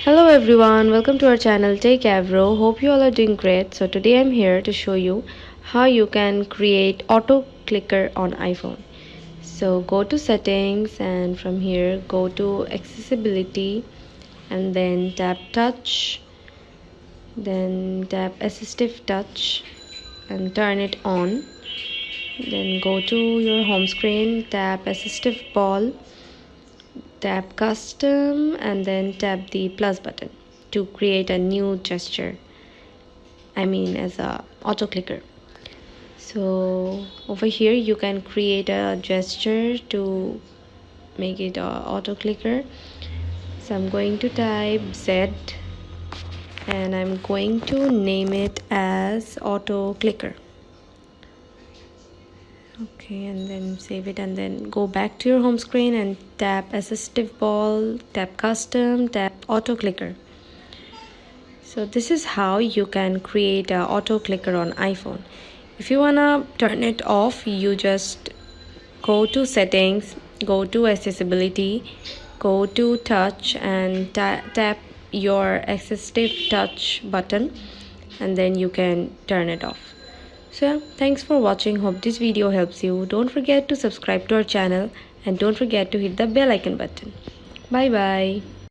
Hello everyone, welcome to our channel Techavro. Hope you all are doing great. So today I'm here to show you how you can create auto clicker on iPhone. So go to settings and from here go to accessibility and then tap touch, then tap assistive touch and turn it on. Then go to your home screen, tap assistive ball, tap custom and then tap the plus button to create a new gesture, as a auto clicker. So over here you can create a gesture to make it a auto clicker. So I'm going to type Z and I'm going to name it as auto clicker. Okay, and then save it and then go back to your home screen and tap assistive ball, tap custom, tap auto clicker. So this is how you can create a auto clicker on iPhone. If you wanna turn it off, you just go to settings, go to accessibility, go to touch and tap your assistive touch button and then you can turn it off. So thanks for watching. Hope this video helps you. Don't forget to subscribe to our channel and don't forget to hit the bell icon button. Bye bye.